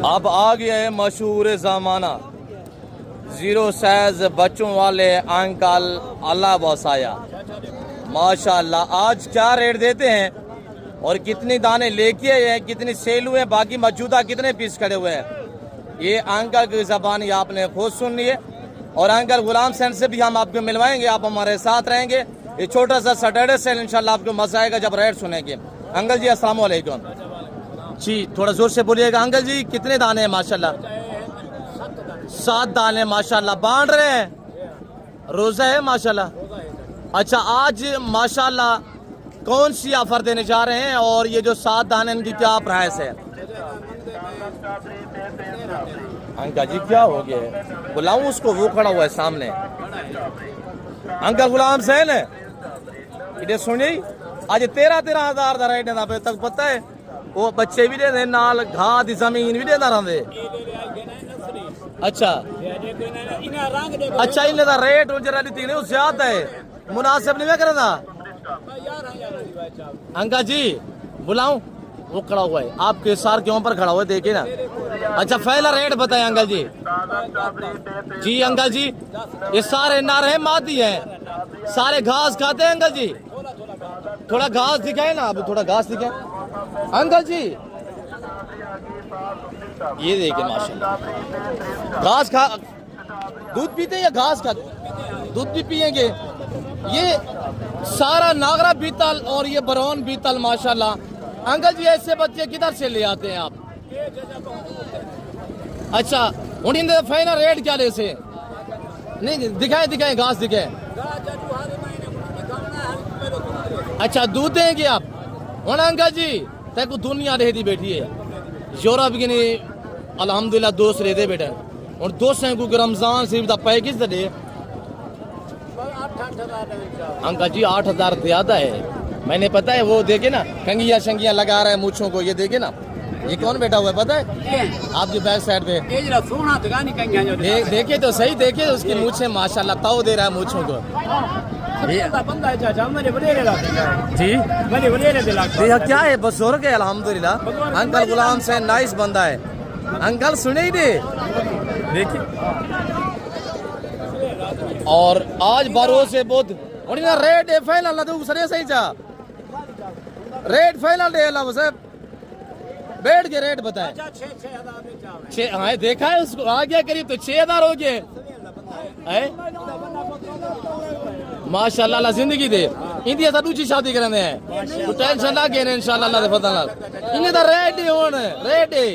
अब आ गया है मशहूर ज़माना, जीरो साइज बच्चों वाले अंकल अल्लाह बसाया। माशाल्लाह आज क्या रेट देते हैं और कितनी दाने लेके आए हैं, कितनी सेल हुए हैं, बाकी मौजूदा कितने पीस खड़े हुए हैं, ये अंकल की ज़बानी आपने खुद सुन लिए। और अंकल गुलाम सेंट से भी हम आपको मिलवाएंगे, आप हमारे साथ रहेंगे। ये छोटा सा सैटरडे सेल इंशाल्लाह आपको मजा आएगा जब रेट सुनेंगे। अंकल जी अस्सलाम वालेकुम जी, थोड़ा जोर से बोलिएगा। अंकल जी कितने दाने हैं माशाल्लाह? 7 दाने माशाल्लाह। बांध रहे हैं, रोजा है माशाल्लाह। अच्छा आज माशाल्लाह कौन सी ऑफर देने जा रहे हैं और ये जो 7 दाने इनकी क्या प्राइस है? अंकल जी क्या हो गया, बुलाऊं उसको, वो खड़ा हुआ है सामने। अंकल गुलाम सैन है इधर सुनी, आज 13,000 का रेट है तक पता है। वो बच्चे भी दे नाल घाह दी जमीन भी देना रहंदे। अच्छा अच्छा, इन्हें दा रेट जरा दी नहीं ज्यादा है, मुनासिब नहीं करना। अंकल जी बुलाऊं, वो खड़ा हुआ है आपके सार के ऊपर खड़ा हुआ है, देखिए ना। अच्छा पहला रेट बताए अंकल जी। जी अंकल जी ये सारे नार है मादी है, सारे घास खाते हैं अंकल जी। थोड़ा घास दिखाए ना, अब थोड़ा घास दिखाए अंकल जी। ये देखिए माशाल्लाह घास खा, दूध पीते हैं या घास खाते? दूध भी पियेंगे। ये सारा नागरा बीतल और ये बरौन बीतल माशाल्लाह। अंकल जी ऐसे बच्चे किधर से ले आते हैं आप? अच्छा उन्हें फाइनल रेट क्या ले से? नहीं दिखाए दिखाए घास दिखाए। अच्छा दूध देंगे आप और अंकल जी तेको दुनिया रहती बैठी है यूरोप की नहीं अल्हम्दुलिल्लाह दोस्त रहते बेटा। और दोस्तों को रमजान से पैकेज दे अंकल जी 8,000 ज्यादा है। मैंने पता है वो देखे ना कंगिया शंगिया लगा रहा है मूछों को, ये देखे ना ये कौन बैठा हुआ है पता है आपकी बैक साइड पे? देखे तो सही, देखे उसकी मूछें माशाल्लाह ताव दे रहा है मूछों को। जी भैया क्या है बुजुर्ग है अल्हम्दुलिल्लाह। अंकल गुलाम से नाइस बंदा है। अंकल सुने ही दे देखिए। और आज भरोसे बुध और रेट है फाइनल ना सरे सही जा रेट फाइनल है अल्लाह साहब बैठ के रेट बताए। 6 हाँ देखा है उसको आ गया करीब तो 6,000 हो गए माशाल्लाह। जिंदगी दे इंडिया सा दूसरी शादी करने हैं तो टेंशन ना गए इंशाल्लाह अल्लाह दे फजल नाल। इन्हें दा रेट ही होन रेट है